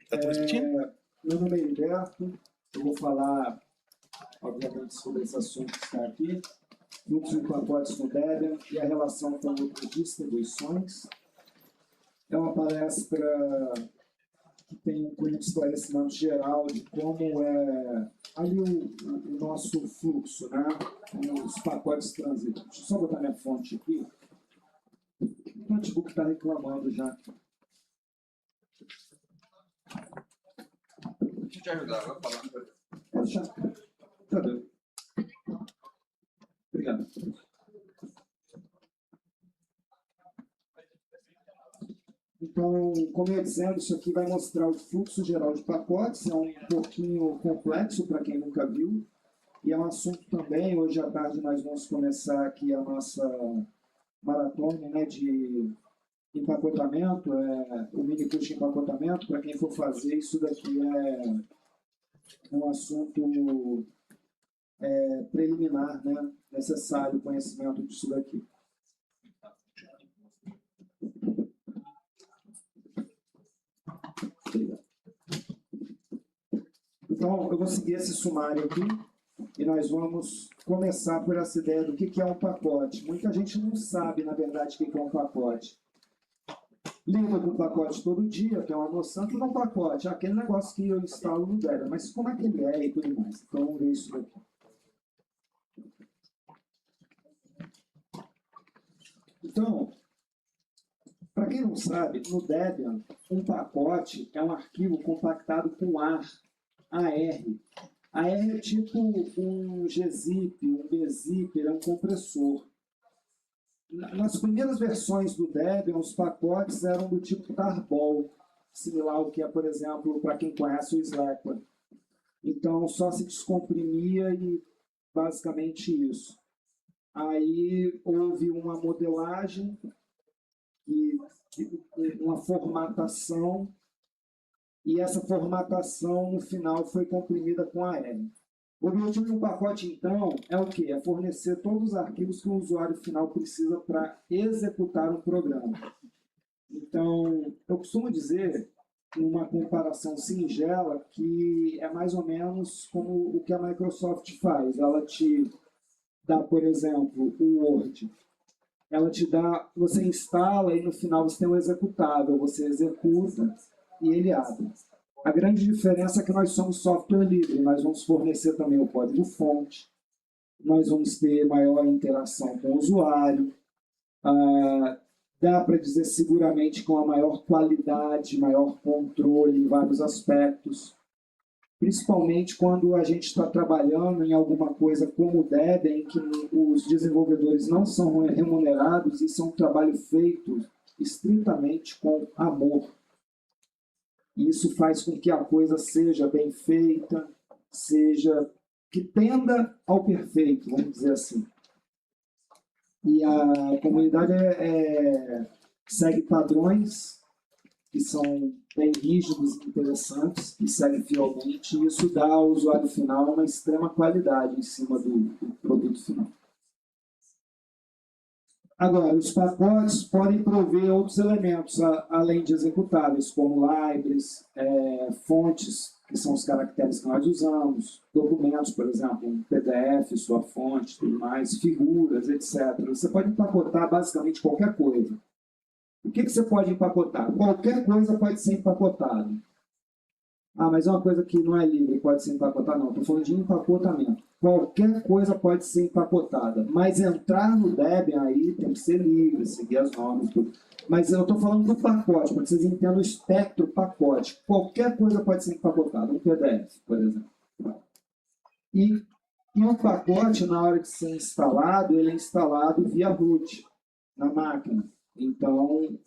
Tá transmitindo? Meu nome é Heriberto, eu vou falar, obviamente, sobre esse assunto que está aqui, fluxo de pacotes no Debian e a relação com outras distribuições. É uma palestra que tem um esclarecimento geral de como é ali o nosso fluxo, né? Os pacotes transitam. Deixa eu só botar minha fonte aqui. O notebook está reclamando já. Deixa eu te ajudar, vai falar. Pode deixar. Cadê? Obrigado. Então, como eu ia dizendo, isso aqui vai mostrar o fluxo geral de pacotes. É um pouquinho complexo para quem nunca viu. E é um assunto também, hoje à tarde nós vamos começar aqui a nossa maratona, né, de empacotamento, o mini curso de empacotamento. Para quem for fazer, isso daqui é um assunto preliminar, né, necessário conhecimento disso daqui. Então, eu vou seguir esse sumário aqui e nós vamos começar por essa ideia do que é um pacote. Muita gente não sabe, na verdade, o que é um pacote. Lida com o pacote todo dia, tem uma noção que é um pacote, aquele negócio que eu instalo no Debian, mas como é que ele é e tudo mais. Então, vamos ver isso daqui. Então, para quem não sabe, no Debian, um pacote é um arquivo compactado com AR. AR é tipo um gzip, um bzip, é um compressor. Nas primeiras versões do Debian, os pacotes eram do tipo tarball, similar ao que é, por exemplo, para quem conhece o Slackware. Então, só se descomprimia e basicamente isso. Aí houve uma modelagem, uma formatação, e essa formatação, no final, foi comprimida com AR. O objetivo de um pacote, então, é o quê? É fornecer todos os arquivos que o usuário final precisa para executar um programa. Então, eu costumo dizer, numa comparação singela, que é mais ou menos como o que a Microsoft faz. Ela te dá, por exemplo, o Word. Ela te dá, você instala e no final você tem um executável, você executa e ele abre. A grande diferença é que nós somos software livre, nós vamos fornecer também o código-fonte, nós vamos ter maior interação com o usuário, dá para dizer seguramente com a maior qualidade, maior controle em vários aspectos, principalmente quando a gente está trabalhando em alguma coisa como o Debian, em que os desenvolvedores não são remunerados e são um trabalho feito estritamente com amor. Isso faz com que a coisa seja bem feita, que tenda ao perfeito, vamos dizer assim. E a comunidade segue padrões que são bem rígidos e interessantes, e segue fielmente, e isso dá ao usuário final uma extrema qualidade em cima do produto final. Agora, os pacotes podem prover outros elementos, além de executáveis, como libraries, fontes, que são os caracteres que nós usamos, documentos, por exemplo, um PDF, sua fonte, tudo mais, figuras, etc. Você pode empacotar basicamente qualquer coisa. O que você pode empacotar? Qualquer coisa pode ser empacotado. Ah, mas é uma coisa que não é livre, pode ser empacotada? Não, estou falando de empacotamento. Qualquer coisa pode ser empacotada, mas entrar no Debian aí tem que ser livre, seguir as normas, tudo. Mas eu estou falando do pacote, para que vocês entendam o espectro pacote. Qualquer coisa pode ser empacotada, um PDF, por exemplo. E o pacote, na hora de ser instalado, ele é instalado via root, na máquina. Então,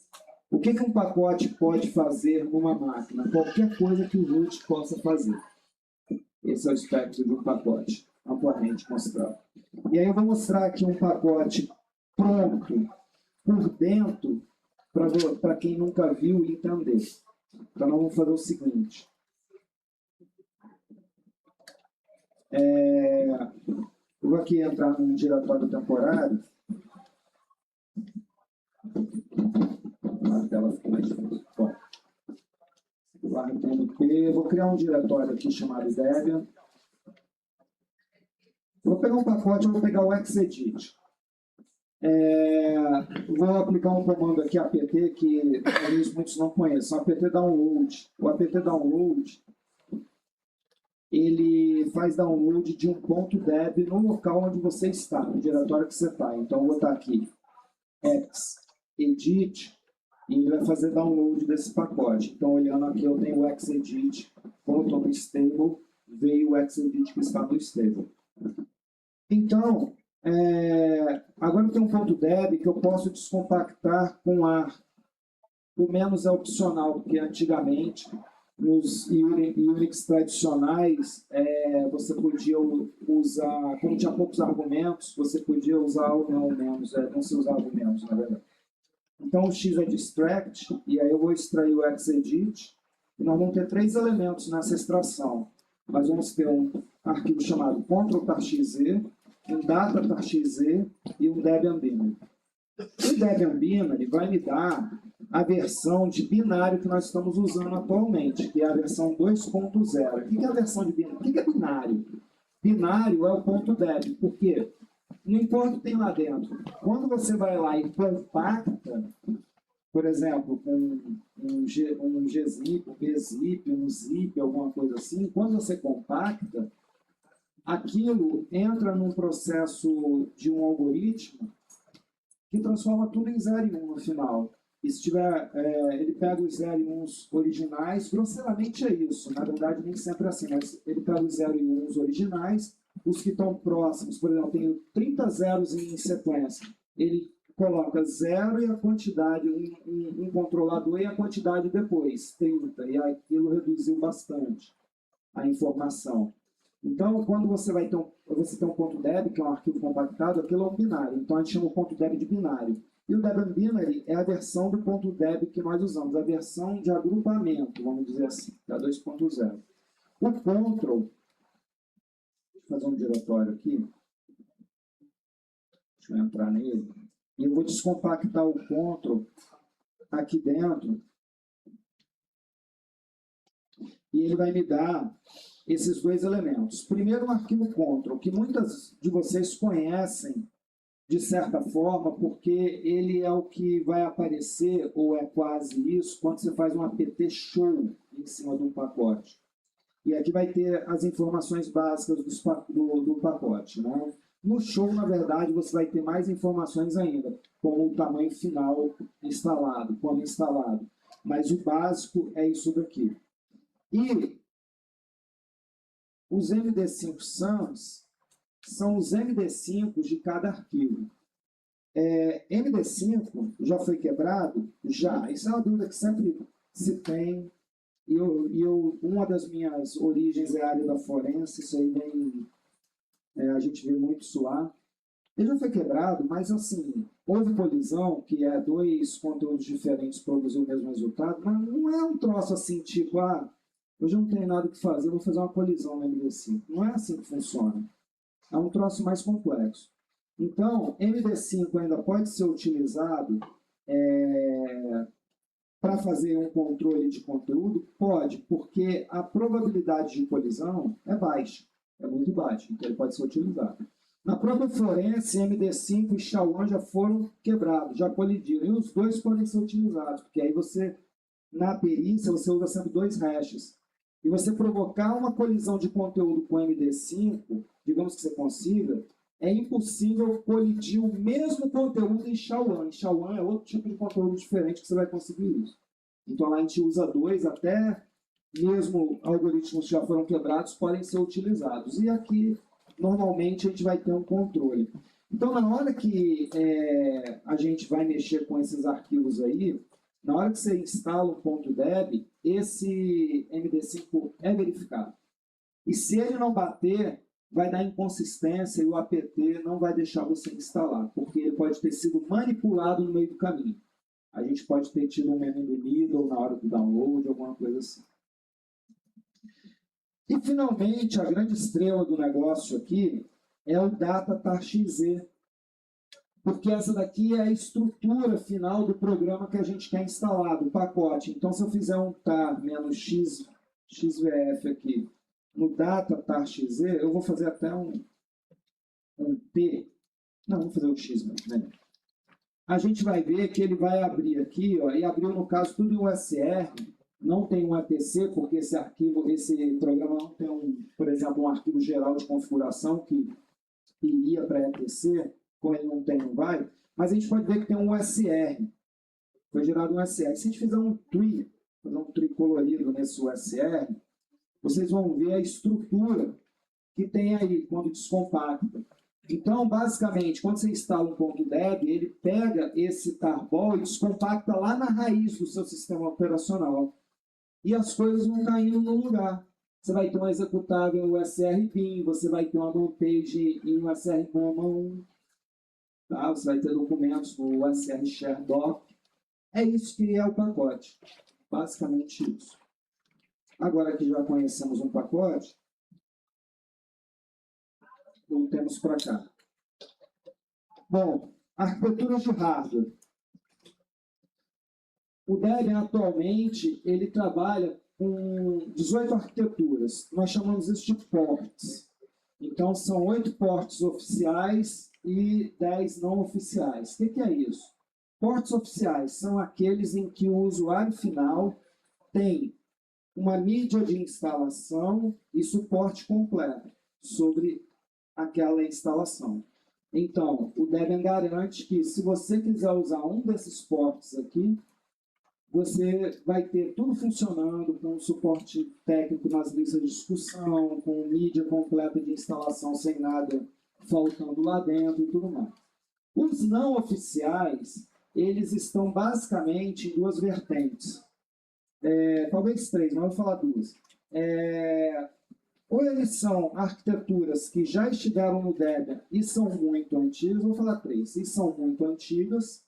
o que um pacote pode fazer numa máquina? Qualquer coisa que o root possa fazer. Esse é o espectro de um pacote, amplamente mostrado. E aí eu vou mostrar aqui um pacote pronto, por dentro, para quem nunca viu e entender. Então, nós vamos fazer o seguinte. Eu vou aqui entrar num diretório temporário. A tela fica mais difícil. Bom, barra tmp, vou criar um diretório aqui chamado Debian. Vou pegar um pacote, vou pegar o Xedit. Vou aplicar um comando aqui, apt, que talvez muitos não conheçam, apt download. O apt download, ele faz download de um .deb no local onde você está, no diretório que você está. Então, eu vou botar aqui xedit e ele vai fazer download desse pacote. Então, olhando aqui, eu tenho o xedit, como eu estou no stable, veio o xedit que está no stable. Então, agora tem um .deb que eu posso descompactar com AR. O menos é opcional, porque antigamente, nos Unix tradicionais, você podia usar, como tinha poucos argumentos, você podia usar o não menos, não se usava o menos, na verdade. Então, o X é de extract, e aí eu vou extrair o xedit, e nós vamos ter 3 elementos nessa extração. Nós vamos ter um arquivo chamado Ctrl-tar-xe, um data-tar-xe e um Debian binary. O Debian binary vai me dar a versão de binário que nós estamos usando atualmente, que é a versão 2.0. O que é a versão de binário? O que é binário? Binário é o .deb, por quê? Não importa o que tem lá dentro. Quando você vai lá e compacta, por exemplo, com um gzip, um bzip, um zip, alguma coisa assim, quando você compacta, aquilo entra num processo de um algoritmo que transforma tudo em 0 e 1 no final. E se tiver, ele pega os 0 e 1 originais, grosseiramente é isso, na verdade nem sempre é assim, mas ele pega os 0 e 1 originais, os que estão próximos, por exemplo, eu tenho 30 zeros em sequência, ele coloca 0 e a quantidade, um controlador e a quantidade depois, 30, e aquilo reduziu bastante a informação. Então, quando você vai ter você tem um .deb, que é um arquivo compactado, aquilo é um binário. Então, a gente chama o .deb de binário. E o Debian binary é a versão do .deb que nós usamos, a versão de agrupamento, vamos dizer assim, da 2.0. O control, vou fazer um diretório aqui, deixa eu entrar nele, e eu vou descompactar o control aqui dentro, e ele vai me dar esses 2 elementos. Primeiro, o arquivo control, que muitas de vocês conhecem de certa forma, porque ele é o que vai aparecer, ou é quase isso, quando você faz um apt show em cima de um pacote. E aqui vai ter as informações básicas do pacote. Né? No show, na verdade, você vai ter mais informações ainda, como o tamanho final instalado, como instalado. Mas o básico é isso daqui. E os MD5 SAMs são os MD5 de cada arquivo. MD5 já foi quebrado? Já. Isso é uma dúvida que sempre se tem. Uma das minhas origens é a área da forense, isso aí vem, a gente vê muito isso lá. Ele já foi quebrado, mas assim, houve colisão, que é 2 conteúdos diferentes produzir o mesmo resultado, mas não é um troço assim, tipo, hoje eu não tenho nada que fazer, vou fazer uma colisão no MD5. Não é assim que funciona. É um troço mais complexo. Então, MD5 ainda pode ser utilizado para fazer um controle de conteúdo? Pode, porque a probabilidade de colisão é baixa, é muito baixa, então ele pode ser utilizado. Na própria forense, MD5 e SHA-1 já foram quebrados, já colidiram, e os 2 podem ser utilizados, porque aí você, na perícia, você usa sempre 2 hashes. E você provocar uma colisão de conteúdo com MD5, digamos que você consiga, é impossível colidir o mesmo conteúdo em SHA-1. Em SHA-1 é outro tipo de conteúdo diferente que você vai conseguir isso. Então, lá a gente usa 2, até mesmo algoritmos que já foram quebrados podem ser utilizados. E aqui, normalmente, a gente vai ter um controle. Então, na hora que a gente vai mexer com esses arquivos aí, na hora que você instala um .deb, esse MD5 é verificado. E se ele não bater, vai dar inconsistência e o apt não vai deixar você instalar, porque ele pode ter sido manipulado no meio do caminho. A gente pode ter tido um menu do middle na hora do download, alguma coisa assim. E, finalmente, a grande estrela do negócio aqui é o data-tar-xe. porque essa daqui é a estrutura final do programa que a gente quer instalar, do pacote. Então, se eu fizer um tar menos xvf aqui no data tar xz, eu vou fazer até um t. Não, vamos fazer o x mesmo, né? A gente vai ver que ele vai abrir aqui, ó, e abriu, no caso, tudo em USR, não tem um etc, porque esse arquivo, esse programa não tem, por exemplo, um arquivo geral de configuração que iria para etc, como ele não tem, não vai, mas a gente pode ver que tem um USR, foi gerado um USR. Se a gente fizer um tree, fazer um tree colorido nesse USR, vocês vão ver a estrutura que tem aí, quando descompacta. Então, basicamente, quando você instala um ponto .deb, ele pega esse tarball e descompacta lá na raiz do seu sistema operacional. E as coisas vão caindo no lugar. Você vai ter um executável em USR bin, você vai ter uma man-page em USR common, tá? Você vai ter documentos no USR share doc. É isso que é o pacote. Basicamente isso. Agora que já conhecemos um pacote, voltemos para cá. Bom, arquitetura de hardware. O Debian, atualmente, ele trabalha com 18 arquiteturas. Nós chamamos isso de ports. Então, são 8 ports oficiais e 10 não oficiais. O que é isso? Ports oficiais são aqueles em que o usuário final tem uma mídia de instalação e suporte completo sobre aquela instalação. Então, o Debian garante que, se você quiser usar um desses ports aqui, você vai ter tudo funcionando, com suporte técnico nas listas de discussão, com mídia completa de instalação sem nada faltando lá dentro e tudo mais. Os não oficiais, eles estão basicamente em duas vertentes. Talvez três, mas eu vou falar duas. Ou eles são arquiteturas que já estiveram no Debian e são muito antigas, vou falar três, e são muito antigas,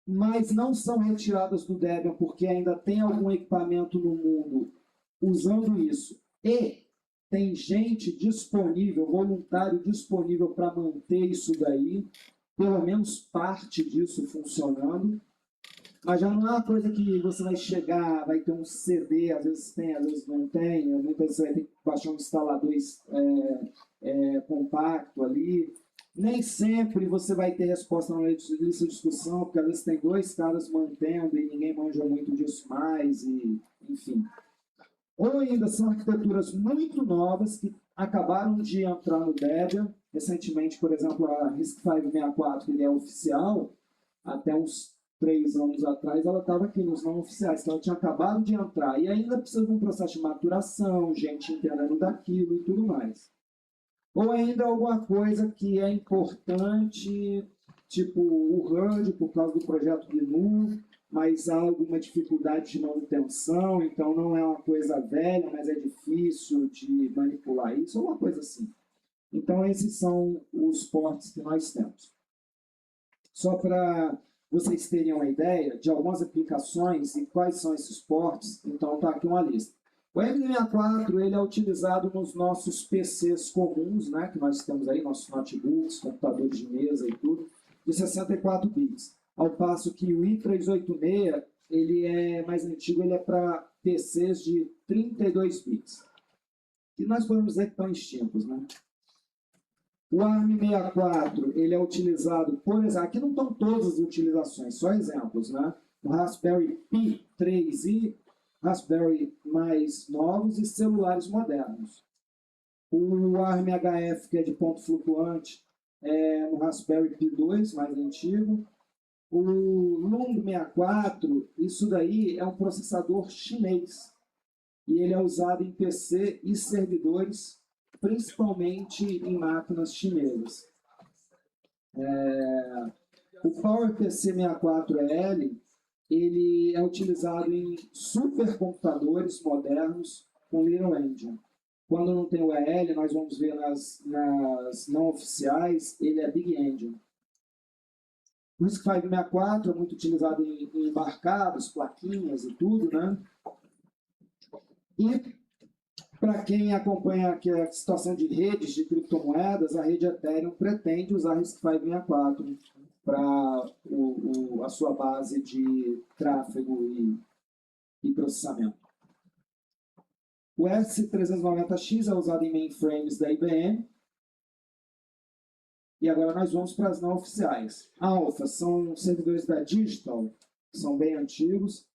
mas não são retiradas do Debian porque ainda tem algum equipamento no mundo usando isso. E tem gente disponível, voluntário disponível para manter isso daí, pelo menos parte disso funcionando. Mas já não é uma coisa que você vai chegar, vai ter um CD, às vezes tem, às vezes não tem, muitas vezes você vai ter que baixar um instalador compacto ali. Nem sempre você vai ter resposta na lista de discussão, porque às vezes tem dois caras mantendo e ninguém manja muito disso mais, e, enfim. Ou ainda são arquiteturas muito novas que acabaram de entrar no Debian. Recentemente, por exemplo, a RISC-V 64, que ele é oficial, até uns 3 anos atrás, ela estava aqui nos não oficiais, que ela tinha acabado de entrar. E ainda precisa de um processo de maturação, gente entendendo daquilo e tudo mais. Ou ainda alguma coisa que é importante, tipo o HUD, por causa do projeto GNU, mas há alguma dificuldade de manutenção, então não é uma coisa velha, mas é difícil de manipular isso, ou uma coisa assim. Então, esses são os ports que nós temos. Só para vocês terem uma ideia de algumas aplicações e quais são esses ports, então está aqui uma lista. O M64 ele é utilizado nos nossos PCs comuns, né, que nós temos aí, nossos notebooks, computadores de mesa e tudo, de 64 bits. Ao passo que o i386 ele é mais antigo, ele é para PCs de 32 bits. E nós podemos dizer que estão extintos, né? O ARM64 ele é utilizado, por exemplo, aqui não estão todas as utilizações, só exemplos, né? O Raspberry Pi 3 e Raspberry mais novos e celulares modernos. O ARM-HF, que é de ponto flutuante, é no Raspberry Pi 2, mais antigo. O Lung64, isso daí é um processador chinês. E ele é usado em PC e servidores, principalmente em máquinas chinesas. O PowerPC 64L ele é utilizado em supercomputadores modernos com Little Engine. Quando não tem o EL, nós vamos ver nas não oficiais, ele é Big Engine. O RISC-V 64 é muito utilizado em embarcados, plaquinhas e tudo, né? E Para quem acompanha aqui a situação de redes de criptomoedas, a rede Ethereum pretende usar RISC-V 64 para a sua base de tráfego e processamento. O S390X é usado em mainframes da IBM. E agora nós vamos para as não oficiais. Alpha são servidores da Digital, que são bem antigos.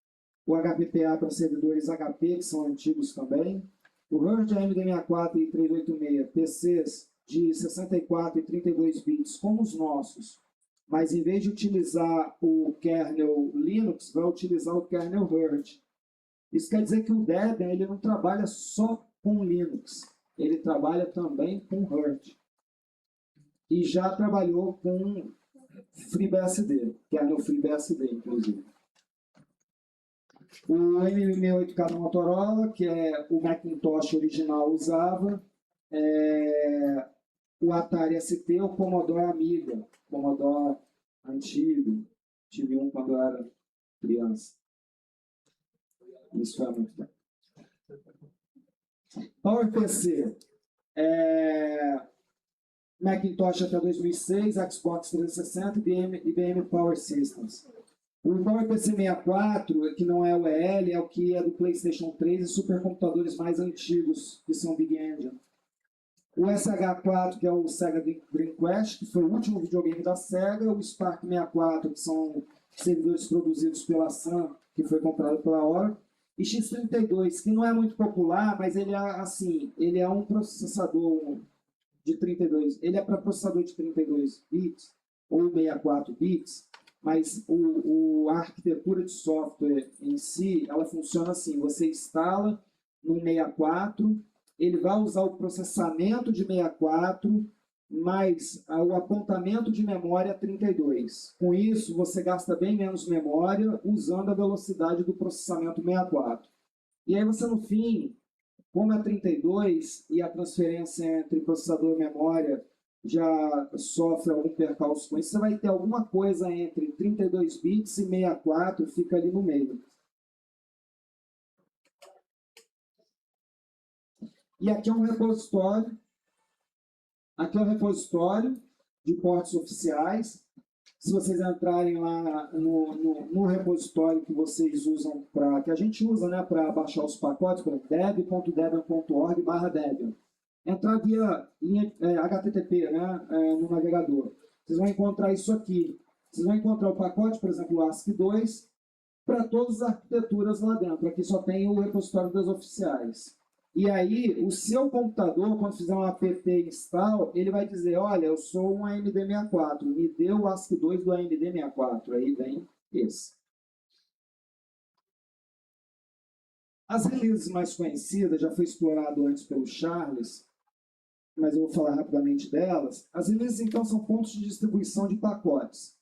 O HPPA para servidores HP, que são antigos também. O Herd AMD64 e 386, PCs de 64 e 32 bits, como os nossos, mas em vez de utilizar o kernel Linux, vai utilizar o kernel Herd. Isso quer dizer que o Debian ele não trabalha só com Linux, ele trabalha também com Herd. E já trabalhou com FreeBSD, kernel FreeBSD, inclusive. O M68K da Motorola, que é o Macintosh original, usava. O Atari ST, o Commodore Amiga, Commodore antigo. Tive um quando eu era criança. Isso foi há muito tempo. PowerPC. Macintosh até 2006, Xbox 360 e IBM Power Systems. O PowerPC 64, que não é o EL, é o que é do PlayStation 3 e supercomputadores mais antigos, que são Big Engine. O SH4, que é o Sega Dreamcast, que foi o último videogame da Sega. O Spark 64, que são servidores produzidos pela Sun, que foi comprado pela Oracle. E X32, que não é muito popular, mas ele é um processador de 32. Ele é para processador de 32 bits ou 64 bits, mas a arquitetura de software em si, ela funciona assim: você instala no 64, ele vai usar o processamento de 64, mais o apontamento de memória 32. Com isso, você gasta bem menos memória usando a velocidade do processamento 64. E aí você, no fim, como é 32 e a transferência entre processador e memória já sofre algum percalço com isso, você vai ter alguma coisa entre 32 bits e 64, fica ali no meio. E aqui é um repositório. Aqui é um repositório de portos oficiais. Se vocês entrarem lá no repositório que vocês usam que a gente usa, né, para baixar os pacotes, por exemplo, dev.debian.org/debian. Entrar via HTTP, né, no navegador. Vocês vão encontrar isso aqui. Vocês vão encontrar o pacote, por exemplo, o ASCII2, para todas as arquiteturas lá dentro. Aqui só tem o repositório das oficiais. E aí, o seu computador, quando fizer um apt install, ele vai dizer: olha, eu sou um AMD64, me dê o ASCII2 do AMD64. Aí vem esse. As releases mais conhecidas, já foi explorado antes pelo Charles, mas eu vou falar rapidamente delas. As releases, então, são pontos de distribuição de pacotes.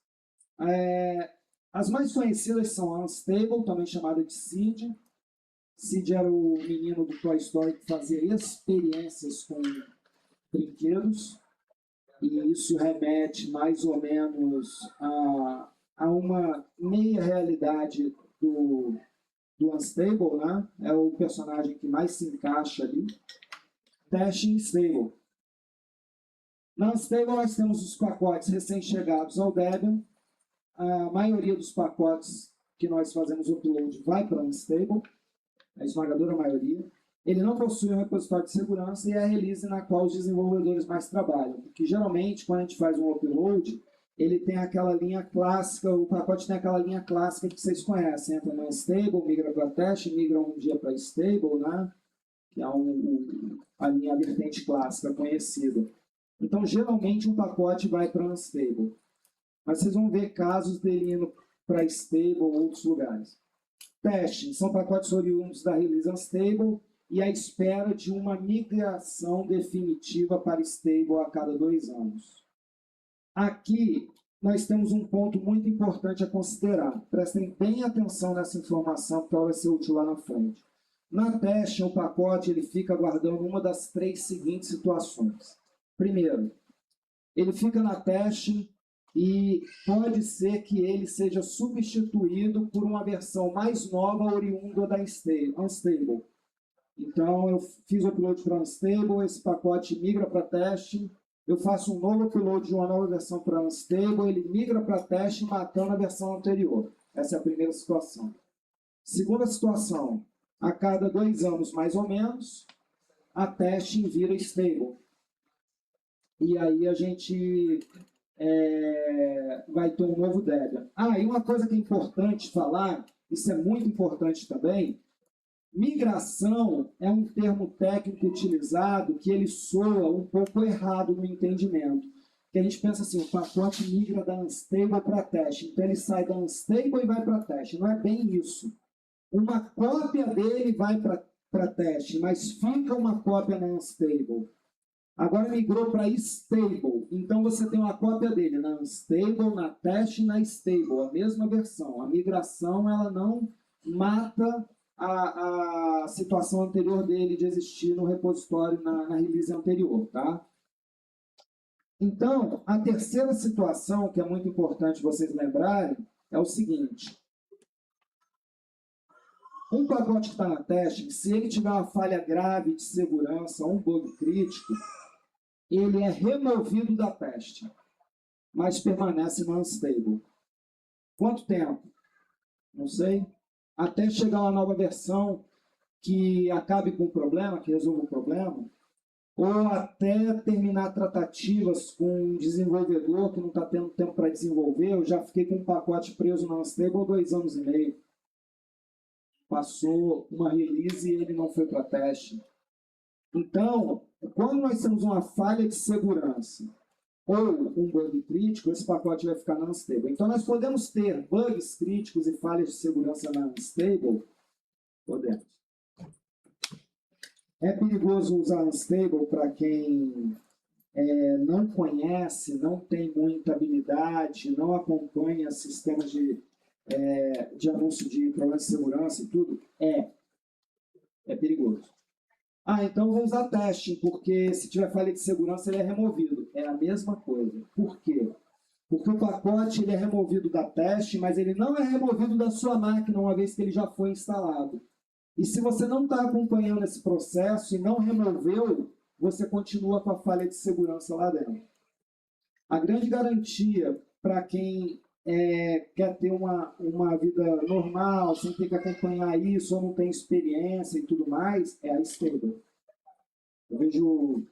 As mais conhecidas são a Unstable, também chamada de SID. Sid era o menino do Toy Story que fazia experiências com brinquedos, e isso remete mais ou menos a uma meia realidade do Unstable, né? É o personagem que mais se encaixa ali. Teste Stable. Na Unstable nós temos os pacotes recém-chegados ao Debian. A maioria dos pacotes que nós fazemos upload vai para Unstable, a esmagadora maioria. Ele não possui um repositório de segurança e é a release na qual os desenvolvedores mais trabalham. Porque geralmente, quando a gente faz um upload, ele tem aquela linha clássica, o pacote tem aquela linha clássica que vocês conhecem. Entra no Stable, migra para teste, migra um dia para Stable, né? Que é a linha vertente clássica conhecida. Então, geralmente, um pacote vai para Unstable. Mas vocês vão ver casos dele indo para Stable ou outros lugares. Teste são pacotes oriundos da release Unstable e a espera de uma migração definitiva para Stable a cada 2 anos. Aqui nós temos um ponto muito importante a considerar. Prestem bem atenção nessa informação, porque ela vai ser útil lá na frente. Na teste, o pacote ele fica aguardando uma das 3 seguintes situações. Primeiro, ele fica na teste e pode ser que ele seja substituído por uma versão mais nova oriunda da Unstable. Então, eu fiz o upload para Unstable, esse pacote migra para teste, eu faço um novo upload de uma nova versão para Unstable, ele migra para teste, matando a versão anterior. Essa é a primeira situação. Segunda situação, a cada 2 anos, mais ou menos, a teste vira stable. E aí a gente vai ter um novo Debian. E uma coisa que é importante falar, isso é muito importante também, migração é um termo técnico utilizado que ele soa um pouco errado no entendimento. Que a gente pensa assim, o pacote migra da Unstable para teste, então ele sai da Unstable e vai para teste. Não é bem isso. Uma cópia dele vai para teste, mas fica uma cópia na Unstable. Agora migrou para Stable, então você tem uma cópia dele na Unstable, na teste e na Stable, a mesma versão. A migração ela não mata a situação anterior dele de existir no repositório na release anterior, tá? Então, a terceira situação, que é muito importante vocês lembrarem, é o seguinte. Um pacote que está na teste, se ele tiver uma falha grave de segurança ou um bug crítico, ele é removido da teste, mas permanece no Unstable. Quanto tempo? Não sei. Até chegar uma nova versão que acabe com o problema, que resolva o problema, ou até terminar tratativas com um desenvolvedor que não está tendo tempo para desenvolver. Eu já fiquei com um pacote preso no Unstable 2 anos e meio. Passou uma release e ele não foi para teste. Então, quando nós temos uma falha de segurança ou um bug crítico, esse pacote vai ficar na Unstable. Então, nós podemos ter bugs críticos e falhas de segurança na Unstable? Podemos. É perigoso usar Unstable para quem não conhece, não tem muita habilidade, não acompanha sistemas de anúncio de problemas de segurança e tudo? É perigoso. Então vou usar testing, porque se tiver falha de segurança ele é removido. É a mesma coisa. Por quê? Porque o pacote ele é removido da teste, mas ele não é removido da sua máquina, uma vez que ele já foi instalado. E se você não está acompanhando esse processo e não removeu, você continua com a falha de segurança lá dentro. A grande garantia para quem quer ter uma vida normal, sem ter que acompanhar isso, ou não tem experiência e tudo mais, é a Stable. Eu vejo,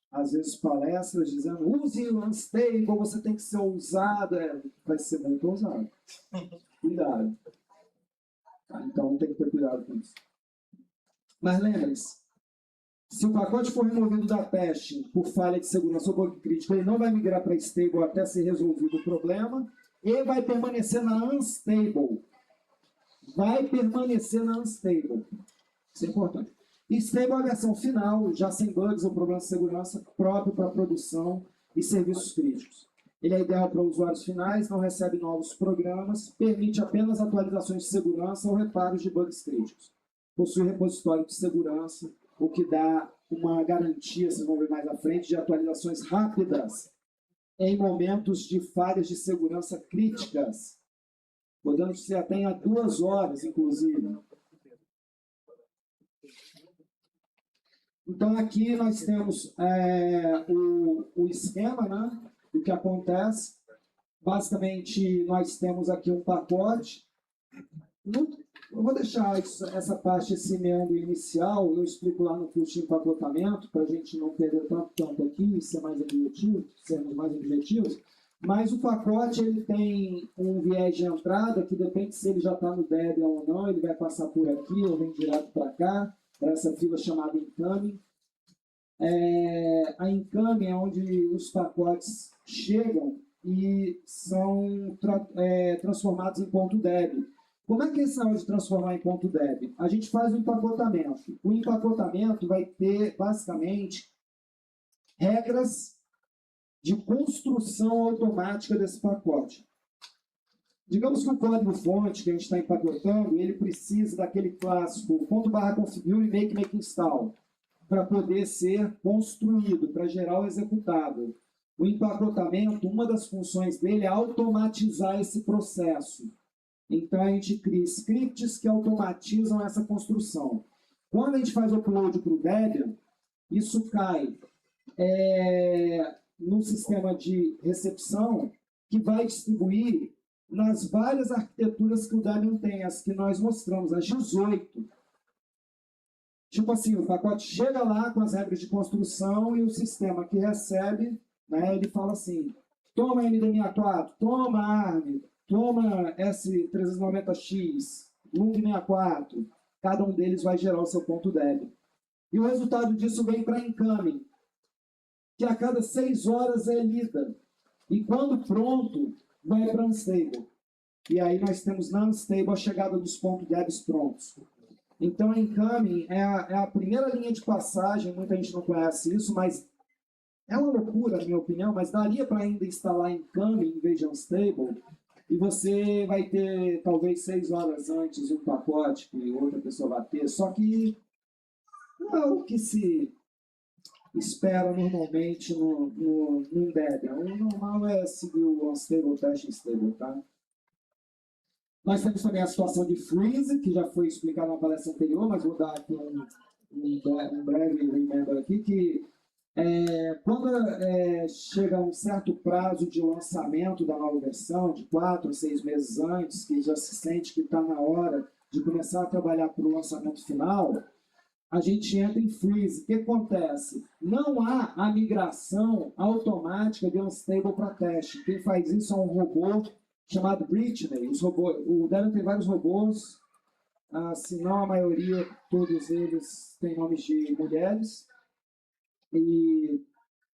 às vezes, palestras dizendo, use o Unstable, você tem que ser ousado. Vai ser muito ousado. Cuidado. Então, tem que ter cuidado com isso. Mas lembre-se, se o pacote for removido da teste por falha de segurança ou bug crítico, ele não vai migrar para Stable até ser resolvido o problema, e vai permanecer na Unstable. Vai permanecer na Unstable. Isso é importante. Stable é a versão final, já sem bugs ou problemas de segurança, próprio para produção e serviços críticos. Ele é ideal para usuários finais, não recebe novos programas, permite apenas atualizações de segurança ou reparos de bugs críticos. Possui repositório de segurança, o que dá uma garantia, vocês vão ver mais à frente, de atualizações rápidas em momentos de falhas de segurança críticas, podendo ser até em 2 horas, inclusive. Então, aqui nós temos o esquema, né, do que acontece. Basicamente, nós temos aqui um pacote. Eu vou deixar essa parte, esse meandro inicial, eu explico lá no curso de empacotamento, para a gente não perder tanto tempo aqui e sermos mais objetivos. Mas o pacote ele tem um viés de entrada, que depende se ele já está no Debian ou não, ele vai passar por aqui ou vem direto para cá, para essa fila chamada Incoming. A Incoming é onde os pacotes chegam e são transformados em ponto .deb. Como é que é esse negócio de transformar em ponto .deb? A gente faz o empacotamento. O empacotamento vai ter, basicamente, regras de construção automática desse pacote. Digamos que o código-fonte que a gente está empacotando, ele precisa daquele clássico ./configure e make install para poder ser construído, para gerar o executável. O empacotamento, uma das funções dele é automatizar esse processo. Então, a gente cria scripts que automatizam essa construção. Quando a gente faz o upload para o Debian, isso cai num sistema de recepção que vai distribuir nas várias arquiteturas que o Debian tem, as que nós mostramos, as 18. Tipo assim, o pacote chega lá com as regras de construção e o sistema que recebe, né, ele fala assim, toma NDMA4, toma ARM, toma S390X, Lung64, cada um deles vai gerar o seu ponto .deb. E o resultado disso vem para incoming, que a cada 6 horas é lida. E quando pronto, vai para unstable. E aí nós temos na unstable a chegada dos pontos .debs prontos. Então, a incoming é a primeira linha de passagem, muita gente não conhece isso, mas é uma loucura, na minha opinião, mas daria para ainda instalar incoming em vez de unstable, e você vai ter, talvez, 6 horas antes um pacote que outra pessoa vai ter, só que não é o que se espera normalmente no Debian. O normal é seguir o unstable, teste stable, tá? Nós temos também a situação de freeze, que já foi explicado na palestra anterior, mas vou dar aqui um breve remember aqui, que quando chega um certo prazo de lançamento da nova versão, de 4 a 6 meses antes, que já se sente que está na hora de começar a trabalhar para o lançamento final, a gente entra em freeze. O que acontece? Não há a migração automática de unstable para teste. Quem faz isso é um robô chamado Britney. O Debian tem vários robôs, se não a maioria, todos eles têm nomes de mulheres. E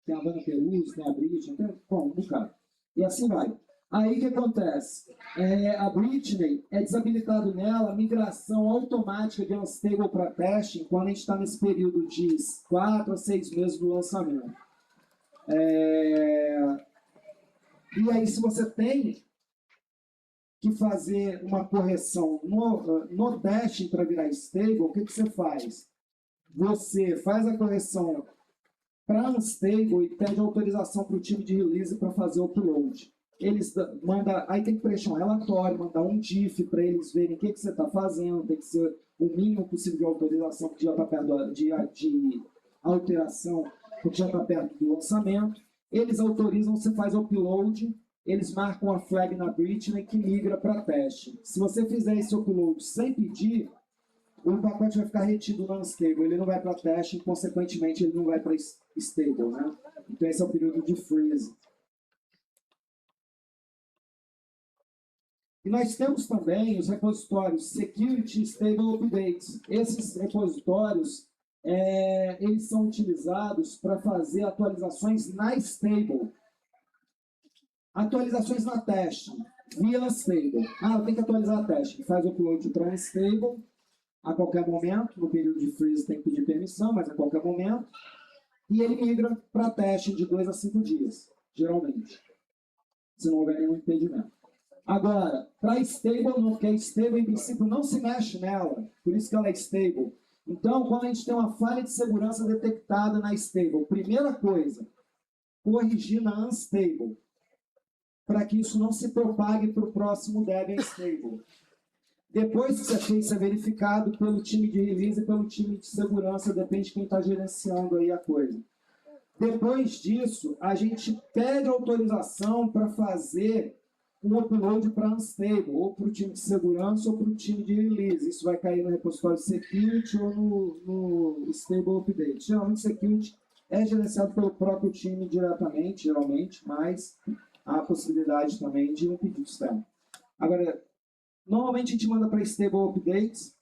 tem a Vanna Peruso, tem a Britney, bom, um bocado. E assim vai. Aí o que acontece? A Britney é desabilitado nela a migração automática de unstable para testing quando a gente está nesse período de 4 a 6 meses do lançamento. E aí, se você tem que fazer uma correção no testing para virar stable, o que você faz? Você faz a correção para unstable e pede autorização para o time de release para fazer o upload. Eles mandam, aí tem que preencher um relatório, mandar um diff para eles verem o que você está fazendo, tem que ser o mínimo possível de autorização, porque já está perto de alteração, porque já está perto do lançamento. Eles autorizam, você faz o upload, eles marcam a flag na Britney que migra para teste. Se você fizer esse upload sem pedir, o pacote vai ficar retido no unstable, ele não vai para teste e, consequentemente, ele não vai para stable, né? Então, esse é o período de freeze. E nós temos também os repositórios Security Stable Updates. Esses repositórios, eles são utilizados para fazer atualizações na stable. Atualizações na teste, via stable. Eu tenho que atualizar a teste. Faz o upload para stable a qualquer momento. No período de freeze tem que pedir permissão, mas a qualquer momento. E ele migra para teste de 2 a 5 dias, geralmente, se não houver nenhum impedimento. Agora, para stable não, porque a stable, em princípio, não se mexe nela, por isso que ela é stable. Então, quando a gente tem uma falha de segurança detectada na stable, primeira coisa, corrigir na unstable, para que isso não se propague para o próximo Debian stable. Depois que você fez, isso é verificado pelo time de release e pelo time de segurança, depende de quem está gerenciando aí a coisa. Depois disso, a gente pede autorização para fazer um upload para unstable, ou para o time de segurança ou para o time de release. Isso vai cair no repositório security ou no stable update. Geralmente, security é gerenciado pelo próprio time diretamente, geralmente, mas há a possibilidade também de um pedido externo. Agora, normalmente a gente manda para stable updates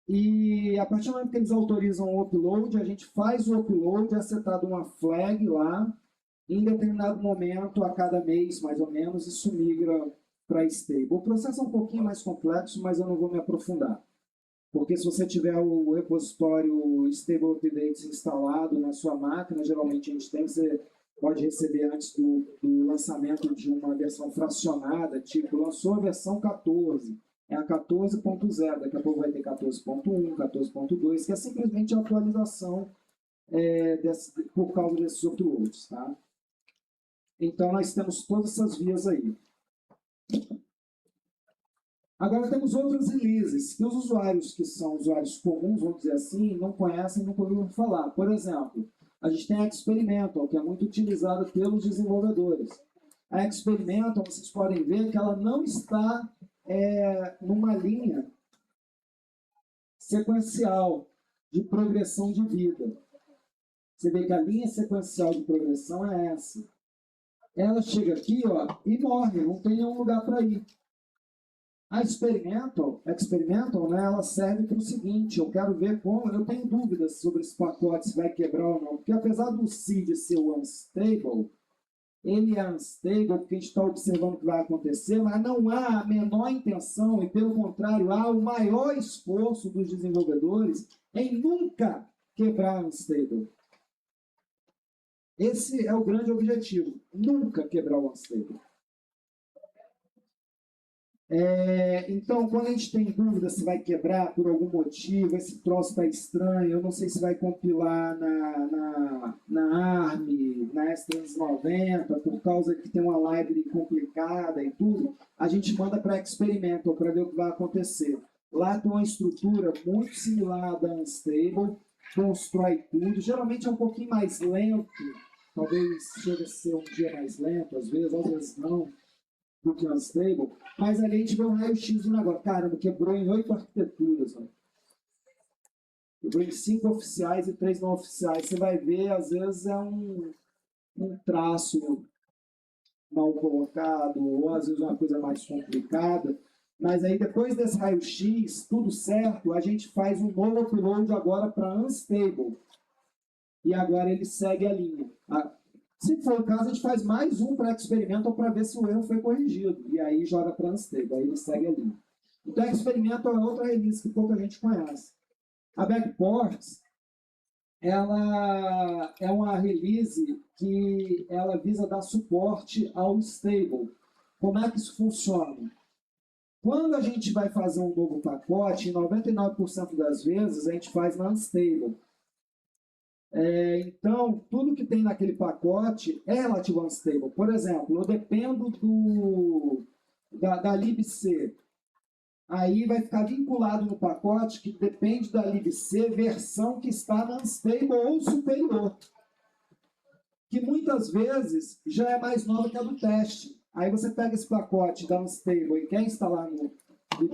e a partir do momento que eles autorizam o upload, a gente faz o upload, é setado uma flag lá. Em determinado momento, a cada mês, mais ou menos, isso migra para stable. O processo é um pouquinho mais complexo, mas eu não vou me aprofundar. Porque se você tiver o repositório Stable Updates instalado na sua máquina, geralmente a gente tem, você pode receber antes do lançamento de uma versão fracionada, tipo, lançou a versão 14, é a 14.0, daqui a pouco vai ter 14.1, 14.2, que é simplesmente a atualização por causa desses uploads, tá? Então, nós temos todas essas vias aí. Agora temos outros releases que os usuários que são usuários comuns, vamos dizer assim, não conhecem, não ouviram falar. Por exemplo, a gente tem a Experimental, que é muito utilizada pelos desenvolvedores. A Experimental, vocês podem ver que ela não está numa linha sequencial de progressão de vida. Você vê que a linha sequencial de progressão é essa. Ela chega aqui, ó, e morre, não tem nenhum lugar para ir. A Experimental, né, ela serve para o seguinte, eu quero ver como, eu tenho dúvidas sobre esse pacote, se vai quebrar ou não, porque apesar do seed ser o unstable, ele é unstable porque a gente está observando o que vai acontecer, mas não há a menor intenção, e pelo contrário, há o maior esforço dos desenvolvedores em nunca quebrar unstable. Esse é o grande objetivo, nunca quebrar o unstable. Então, quando a gente tem dúvida se vai quebrar por algum motivo, esse troço está estranho, eu não sei se vai compilar na ARM, na S390, por causa que tem uma library complicada e tudo, a gente manda para Experimental para ver o que vai acontecer. Lá tem uma estrutura muito similar da Unstable, constrói tudo, geralmente é um pouquinho mais lento, talvez chegue a ser um dia mais lento, às vezes não, do que Unstable, mas ali a gente vê um raio-x do negócio. Caramba, quebrou em 8 arquiteturas. Ó. Quebrou em 5 oficiais e 3 não oficiais. Você vai ver, às vezes, é um traço mal colocado, ou às vezes uma coisa mais complicada. Mas aí, depois desse raio-x, tudo certo, a gente faz um novo upload agora para Unstable. E agora ele segue a linha. Se for o caso, a gente faz mais um para Experimental para ver se o erro foi corrigido. E aí joga para Unstable, aí ele segue a linha. Então, a Experimental é outra release que pouca gente conhece. A Backports, ela é uma release que ela visa dar suporte ao Stable. Como é que isso funciona? Quando a gente vai fazer um novo pacote, em 99% das vezes, a gente faz na Unstable. Então, tudo que tem naquele pacote é relativo ao Unstable. Por exemplo, eu dependo da libc. Aí vai ficar vinculado no pacote que depende da libc versão que está na Unstable ou superior. Que muitas vezes já é mais nova que a do teste. Aí você pega esse pacote da Unstable e quer instalar no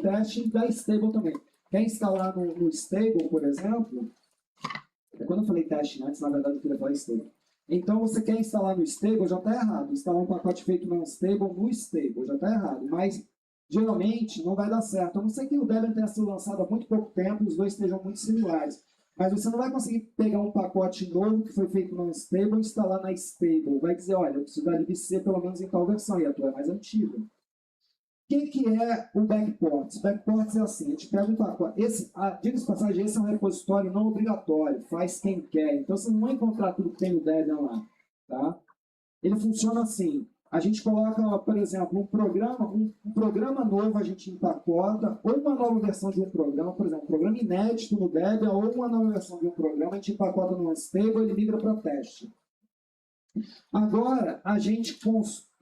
teste e da Stable também. Quer instalar no Stable, por exemplo... Quando eu falei teste antes, na verdade eu queria falar stable. Então, você quer instalar no stable, já está errado. Instalar um pacote feito no unstable no stable, já está errado. Mas, geralmente, não vai dar certo. A não ser que o Debian tenha sido lançado há muito pouco tempo e os dois estejam muito similares. Mas você não vai conseguir pegar um pacote novo que foi feito no unstable e instalar na stable. Vai dizer, olha, eu preciso da libc pelo menos em tal versão, e a tua é mais antiga. O que é o Backports? Backports é assim, a gente pega um pacote. Diga-se de passagem, esse é um repositório não obrigatório, faz quem quer. Então você não vai encontrar tudo que tem no Debian lá. Tá? Ele funciona assim, a gente coloca, por exemplo, um programa novo a gente empacota, ou uma nova versão de um programa, por exemplo, um programa inédito no Debian, ou uma nova versão de um programa, a gente empacota no Unstable e ele migra para teste. Agora, a gente,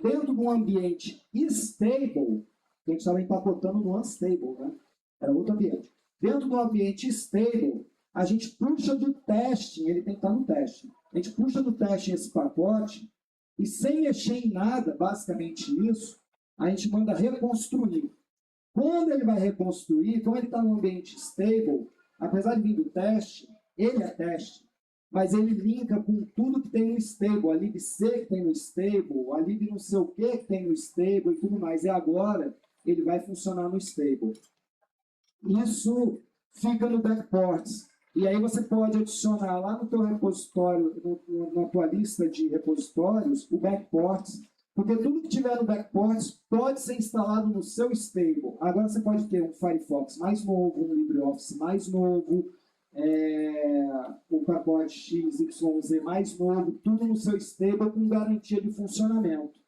dentro de um ambiente stable, que a gente estava empacotando no Unstable, né? Era outro ambiente. Dentro do ambiente stable, a gente puxa do teste, ele tem que estar no teste. A gente puxa do teste esse pacote e, sem mexer em nada, basicamente isso, a gente manda reconstruir. Quando ele vai reconstruir, como ele está no ambiente stable, apesar de vir do teste, ele é teste, mas ele linka com tudo que tem no stable, a libc que tem no stable, a lib não sei o que tem no stable e tudo mais. E agora ele vai funcionar no stable. Isso fica no Backports. E aí você pode adicionar lá no teu repositório, na tua lista de repositórios, o Backports, porque tudo que tiver no Backports pode ser instalado no seu stable. Agora você pode ter um Firefox mais novo, um LibreOffice mais novo, o pacote XYZ mais novo, tudo no seu stable com garantia de funcionamento.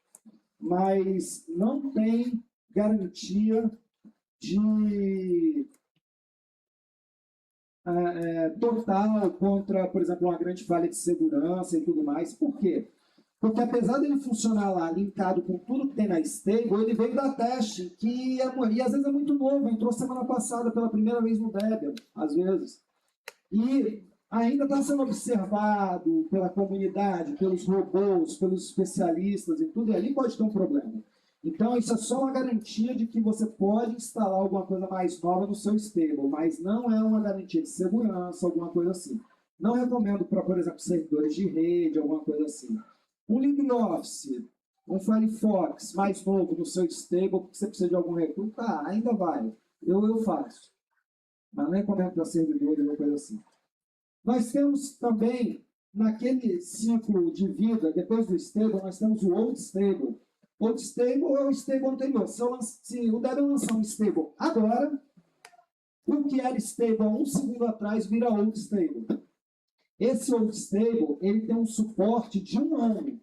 Mas não tem garantia de total contra, por exemplo, uma grande falha de segurança e tudo mais. Por quê? Porque apesar dele funcionar lá, linkado com tudo que tem na stable, ele veio da teste, e às vezes é muito novo, entrou semana passada pela primeira vez no Debian, às vezes. E ainda está sendo observado pela comunidade, pelos robôs, pelos especialistas e tudo, e ali pode ter um problema. Então, isso é só uma garantia de que você pode instalar alguma coisa mais nova no seu stable, mas não é uma garantia de segurança, alguma coisa assim. Não recomendo para, por exemplo, servidores de rede, alguma coisa assim. Um LibreOffice, um Firefox mais novo no seu stable, porque você precisa de algum recurso, tá, ainda vai. Eu faço. Mas não recomendo para servidores ou coisa assim. Nós temos também, naquele ciclo de vida, depois do stable, nós temos o old stable. Old stable é o stable anterior. Se o Debian lançar um stable agora, o que era stable há um segundo atrás vira old stable. Esse old stable, ele tem um suporte de 1 ano.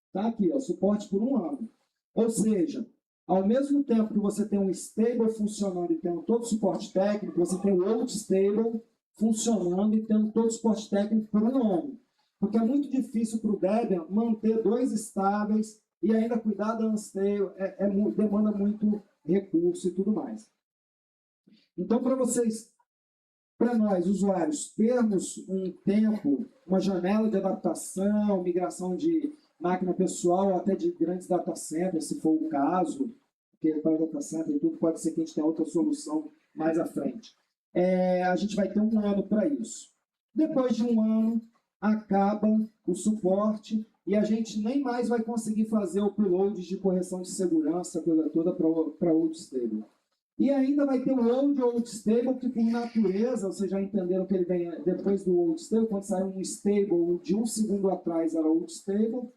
Está aqui, ó, suporte por 1 ano. Ou seja, ao mesmo tempo que você tem um stable funcionando e tendo todo o suporte técnico, você tem o old stable funcionando e tendo todo o suporte técnico por 1 ano. Porque é muito difícil para o Debian manter 2 estáveis e ainda cuidar da unstable, demanda muito recurso e tudo mais. Então, para nós, usuários, termos um tempo, uma janela de adaptação, migração de máquina pessoal ou até de grandes data centers, se for o caso, porque para data center e tudo, pode ser que a gente tenha outra solução mais à frente. A gente vai ter 1 ano para isso. Depois de 1 ano, acaba o suporte e a gente nem mais vai conseguir fazer o upload de correção de segurança, coisa toda para old stable. E ainda vai ter o old stable, que por natureza, vocês já entenderam que ele vem depois do old stable, quando sai um stable de 1 segundo atrás era old stable,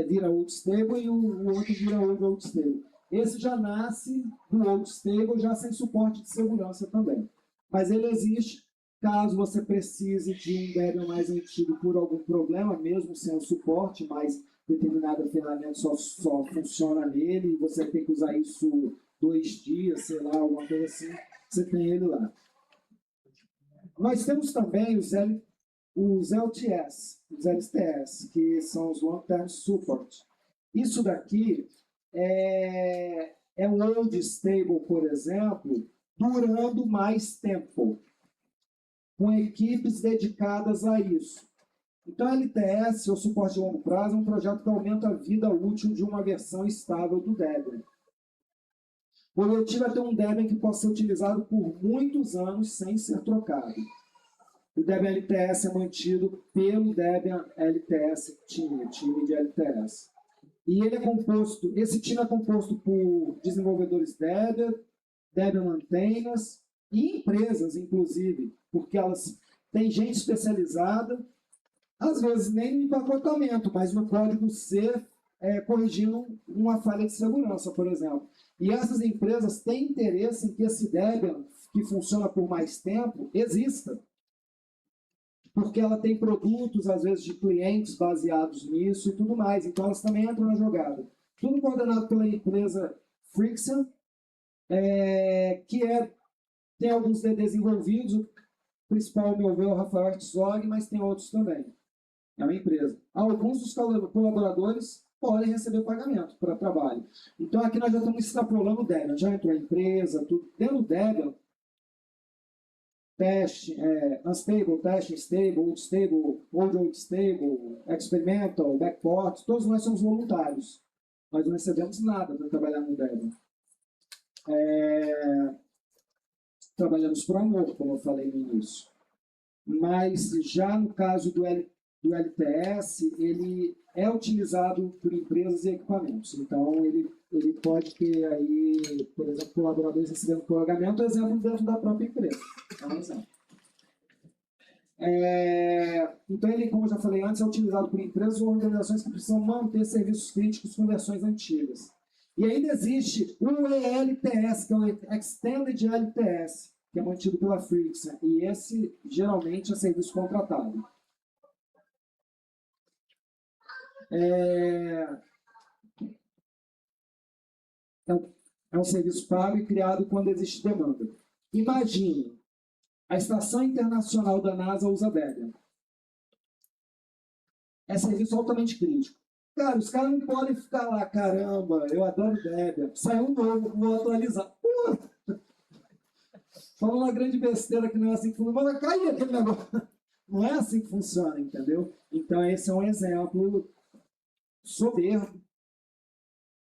vira old stable e o outro vira old stable. Esse já nasce do old stable, já sem suporte de segurança também. Mas ele existe caso você precise de um Debian mais antigo por algum problema, mesmo sem o suporte, mas determinada ferramenta só funciona nele e você tem que usar isso 2 dias, sei lá, alguma coisa assim, você tem ele lá. Nós temos também os LTS, que são os Long Term Support. Isso daqui é um old stable, por exemplo, durando mais tempo, com equipes dedicadas a isso. Então, a LTS, ou suporte de longo prazo, é um projeto que aumenta a vida útil de uma versão estável do Debian. O objetivo é ter um Debian que possa ser utilizado por muitos anos sem ser trocado. O Debian LTS é mantido pelo Debian LTS time de LTS. E ele esse time é composto por desenvolvedores Debian, Debian maintainers e empresas, inclusive, porque elas têm gente especializada, às vezes nem no empacotamento, mas no código C, corrigindo uma falha de segurança, por exemplo. E essas empresas têm interesse em que esse Debian, que funciona por mais tempo, exista. Porque ela tem produtos, às vezes, de clientes baseados nisso e tudo mais. Então, elas também entram na jogada. Tudo coordenado pela empresa Friction, que tem alguns DDs envolvidos. O principal, ao meu ver, é o Rafael Herzog, mas tem outros também. É uma empresa. Alguns dos colaboradores podem receber pagamento para trabalho. Então, aqui nós já estamos extrapolando o Debian. Já entrou a empresa, tudo. Dentro do Debian, teste, unstable, teste, stable, old stable, experimental, backport, todos nós somos voluntários. Nós não recebemos nada para trabalhar no Debian. Trabalhamos por amor, como eu falei no início. Mas já no caso do LTS, ele é utilizado por empresas e equipamentos. Então, ele pode ter aí, por exemplo, colaboradores recebendo pagamento, exemplo dentro da própria empresa. É um exemplo. Então, ele, como eu já falei antes, é utilizado por empresas ou organizações que precisam manter serviços críticos com versões antigas. E ainda existe o ELTS, que é o Extended LTS, que é mantido pela Friction. E esse, geralmente, é serviço contratado. É um serviço pago e criado quando existe demanda. Imagine, a Estação Internacional da NASA usa Debian. É serviço altamente crítico. Cara, os caras não podem ficar lá, caramba, eu adoro Debian. Saiu um novo, vou atualizar. Pô, falando uma grande besteira que não é assim que funciona, vai cair aquele negócio. Não é assim que funciona, entendeu? Então, esse é um exemplo soberbo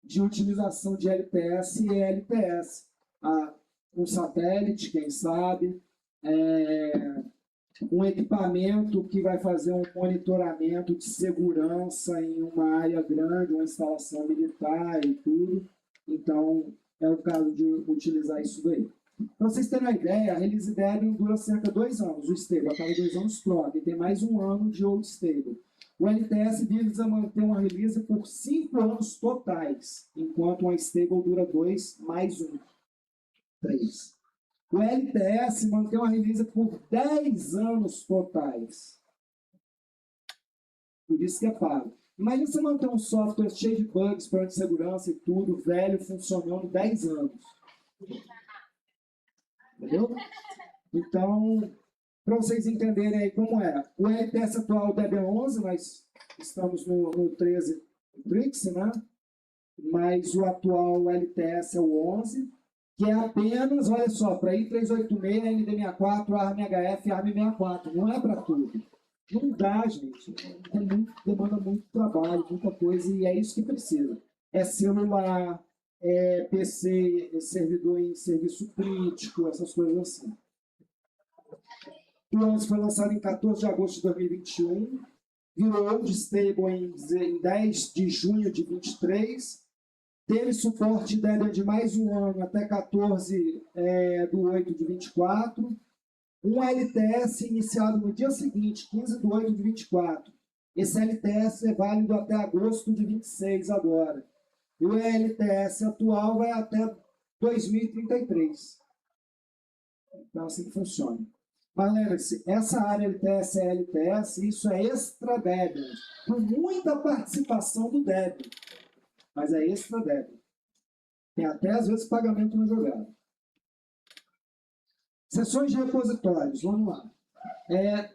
de utilização de LTS e LPS. Um satélite, quem sabe, um equipamento que vai fazer um monitoramento de segurança em uma área grande, uma instalação militar e tudo. Então, é o caso de utilizar isso daí. Para vocês terem uma ideia, a release Debian dura cerca de 2 anos, o stable, a cada 2 anos troca, e tem mais 1 ano de old stable. O LTS visa manter uma release por 5 anos totais, enquanto uma stable dura 2 mais 1, 3. O LTS mantém uma release por 10 anos totais. Por isso que é pago. Imagina você manter um software cheio de bugs, problemas de segurança e tudo, velho, funcionando 10 anos. Entendeu? Então, para vocês entenderem aí como é. O LTS atual, o Debian 11, nós estamos no 13 Trix, né? Mas o atual LTS é o 11, que é apenas, olha só, para i386, ND64, ARM-HF, ARM64. Não é para tudo. Não dá, gente. Demanda muito trabalho, muita coisa, e é isso que precisa. É celular, PC, servidor em serviço crítico, essas coisas assim. O 11 foi lançado em 14 de agosto de 2021, virou old stable em 10 de junho de 2023, teve suporte Debian de mais 1 ano até 14 de 8 de 24, um LTS iniciado no dia seguinte, 15 de 8 de 24. Esse LTS é válido até agosto de 26 agora. E o LTS atual vai até 2033. Então, assim que funciona. Mas lembre-se, essa área LTS é LTS, isso é extra Debian, com muita participação do Debian. Mas é extra Debian. Tem até, às vezes, pagamento no jogado. Seções de repositórios, vamos lá.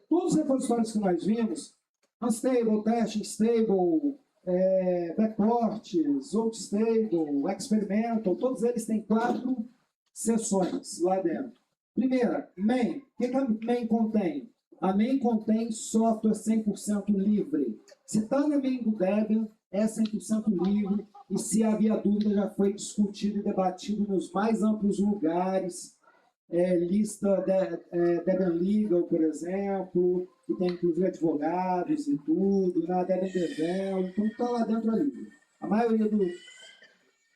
Todos os repositórios que nós vimos, Unstable, Testing, Stable, Backports, Old Stable, Experimental, todos eles têm 4 seções lá dentro. Primeira, main. O que a main contém? A main contém software 100% livre. Se está na main do Debian, é 100% livre, e se havia dúvida, já foi discutido e debatido nos mais amplos lugares, lista Debian Legal, por exemplo, que tem inclusive advogados e tudo, na Debian Devel, então está lá dentro ali. A maioria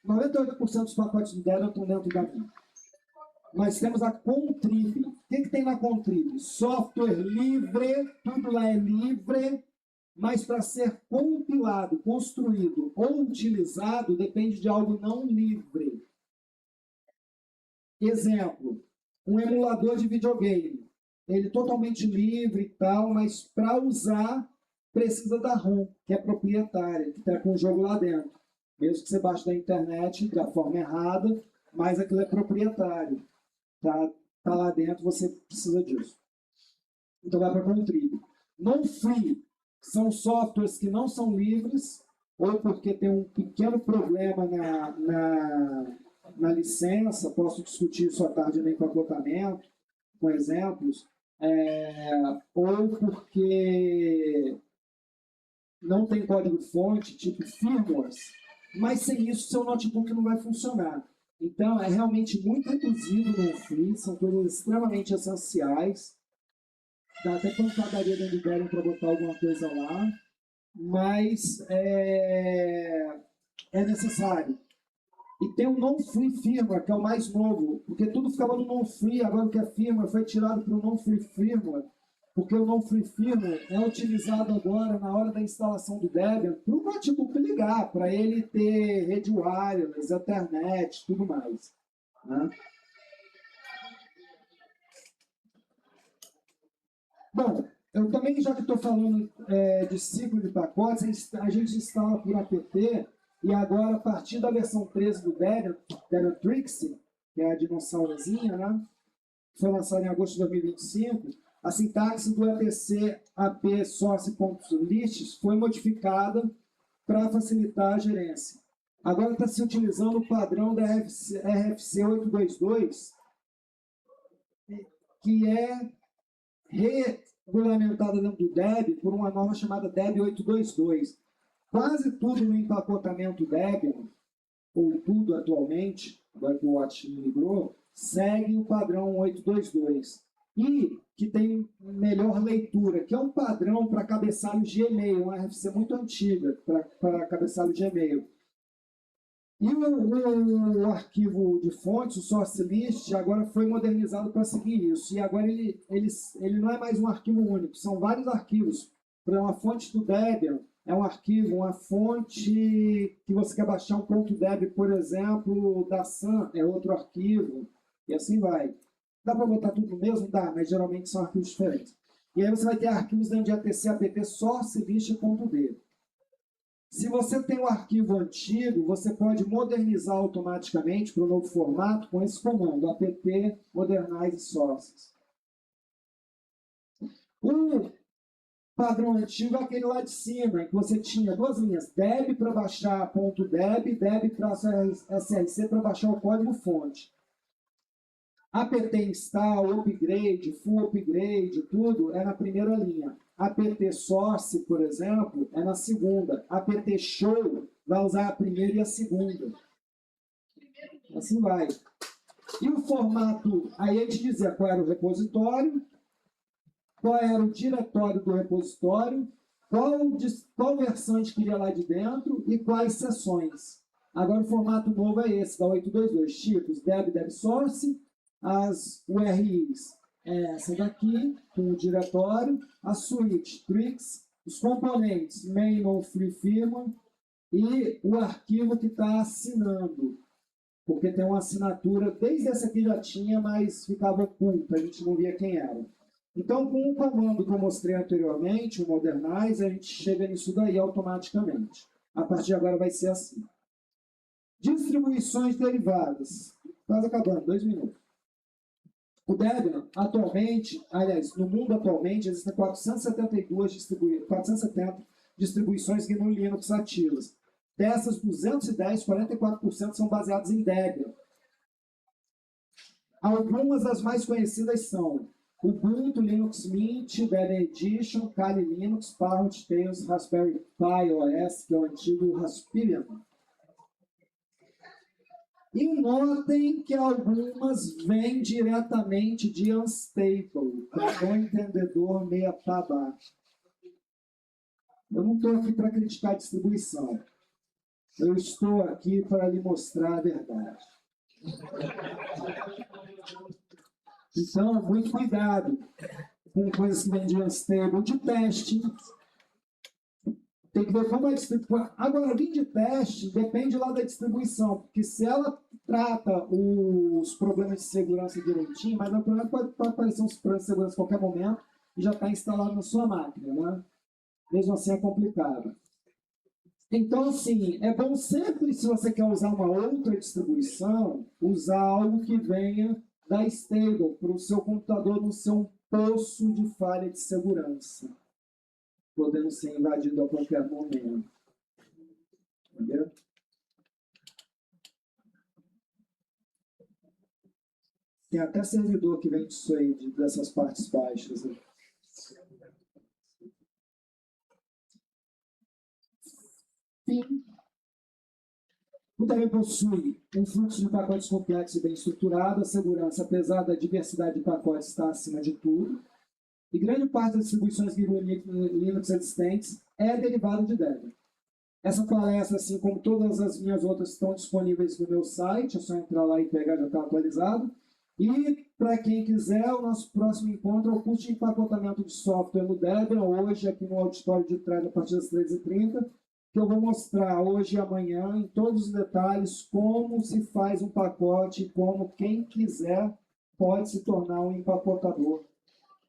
98% dos pacotes do Debian estão dentro da minha. Nós temos a Contrib. O que tem na Contrib? Software livre, tudo lá é livre, mas para ser compilado, construído ou utilizado, depende de algo não livre. Exemplo, um emulador de videogame. Ele é totalmente livre e tal, mas para usar, precisa da ROM, que é proprietária, que está com o jogo lá dentro. Mesmo que você baixe da internet da forma errada, mas aquilo é proprietário. Tá lá dentro, você precisa disso. Então vai para Contrib. Non-free são softwares que não são livres, ou porque tem um pequeno problema na licença, posso discutir isso à tarde no empacotamento, com exemplos, ou porque não tem código-fonte, tipo firmwares, mas sem isso seu notebook não vai funcionar. Então, é realmente muito reduzido no free, são coisas extremamente essenciais. Dá até pancadaria dentro do Debian para botar alguma coisa lá, mas é necessário. E tem o non-free firmware, que é o mais novo, porque tudo ficava no non-free, agora o que é firmware foi tirado para o non-free firmware, porque o non-free firmware é utilizado agora na hora da instalação do Debian para o notebook ligar, para ele ter rede wireless, Ethernet, tudo mais. Né? Bom, eu também, já que estou falando de ciclo de pacotes, a gente instala por apt, e agora, a partir da versão 13 do Debian Trixie, que é a dinossaurozinha, né? Foi lançada em agosto de 2025, a sintaxe do etc ap source.lists foi modificada para facilitar a gerência. Agora está se utilizando o padrão da RFC 822, que é regulamentada dentro do DEB por uma norma chamada DEB 822. Quase tudo no empacotamento DEB, ou tudo atualmente, agora que o Watch migrou, segue o padrão 822. E que tem melhor leitura, que é um padrão para cabeçalho de e-mail, uma RFC muito antiga para cabeçalho de e-mail. E o arquivo de fontes, o source list, agora foi modernizado para seguir isso. E agora ele não é mais um arquivo único, são vários arquivos. Para uma fonte do Debian, é um arquivo, uma fonte que você quer baixar um ponto .deb, por exemplo, da SAM, é outro arquivo, e assim vai. Dá para botar tudo no mesmo? Dá, mas geralmente são arquivos diferentes. E aí você vai ter arquivos dentro de ATC, apt, source list.d. Se você tem o arquivo antigo, você pode modernizar automaticamente para o novo formato com esse comando, apt modernize sources. O padrão antigo é aquele lá de cima, em que você tinha duas linhas, deb para baixar ponto .deb, deb para src para baixar o código fonte. Apt install, upgrade, full upgrade, tudo é na primeira linha. Apt source, por exemplo, é na segunda. Apt show vai usar a primeira e a segunda. Assim vai. E o formato, aí a gente dizia qual era o repositório, qual era o diretório do repositório, qual versão a gente queria lá de dentro e quais seções. Agora o formato novo é esse, da 822, tipos deb source, as URIs é essa daqui, com o diretório, a suite, tricks, os componentes, main ou free firma, e o arquivo que está assinando, porque tem uma assinatura, desde essa aqui já tinha, mas ficava oculta, a gente não via quem era. Então, com o comando que eu mostrei anteriormente, o modernize, a gente chega nisso daí automaticamente. A partir de agora vai ser assim. Distribuições derivadas. Quase acabando, 2 minutos. O Debian, atualmente, aliás, no mundo atualmente, existem 470 distribuições GNU Linux ativas. Dessas 210, 44% são baseadas em Debian. Algumas das mais conhecidas são Ubuntu, Linux Mint, Debian Edition, Kali Linux, Parrot, Tails, Raspberry Pi OS, que é o antigo Raspbian. E notem que algumas vêm diretamente de Unstable, para bom entendedor, meia para baixo. Eu não estou aqui para criticar a distribuição. Eu estou aqui para lhe mostrar a verdade. Então, muito cuidado com coisas que vêm de Unstable, de teste. Tem que ver como a distribuição. Agora, vir de teste depende lá da distribuição, porque se ela trata os problemas de segurança direitinho, mas o problema pode aparecer uns problemas de segurança a qualquer momento e já está instalado na sua máquina, né? Mesmo assim é complicado. Então, assim, é bom sempre, se você quer usar uma outra distribuição, usar algo que venha da stable para o seu computador não ser um poço de falha de segurança, podendo ser invadido a qualquer momento. Entendeu? Tem até servidor que vem disso aí, dessas partes baixas. Né? Fim. O Debian possui um fluxo de pacotes complexo e bem estruturado. A segurança, apesar da diversidade de pacotes, está acima de tudo. E grande parte das distribuições Linux existentes é derivada de Debian. Essa palestra, assim como todas as minhas outras, estão disponíveis no meu site, é só entrar lá e pegar, já está atualizado. E, para quem quiser, o nosso próximo encontro é o curso de empacotamento de software no Debian, hoje aqui no auditório de trás, a partir das 13h30, que eu vou mostrar hoje e amanhã, em todos os detalhes, como se faz um pacote, como quem quiser pode se tornar um empacotador.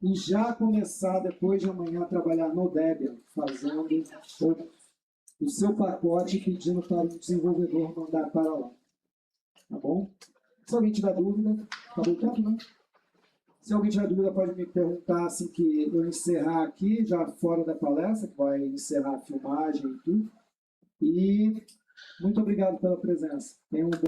E já começar, depois de amanhã, a trabalhar no Debian, fazendo o seu pacote e pedindo para o desenvolvedor mandar para lá. Tá bom? Se alguém tiver dúvida, acabou o tempo, né? Se alguém tiver dúvida, pode me perguntar assim que eu encerrar aqui, já fora da palestra, que vai encerrar a filmagem e tudo. E muito obrigado pela presença. Tenham um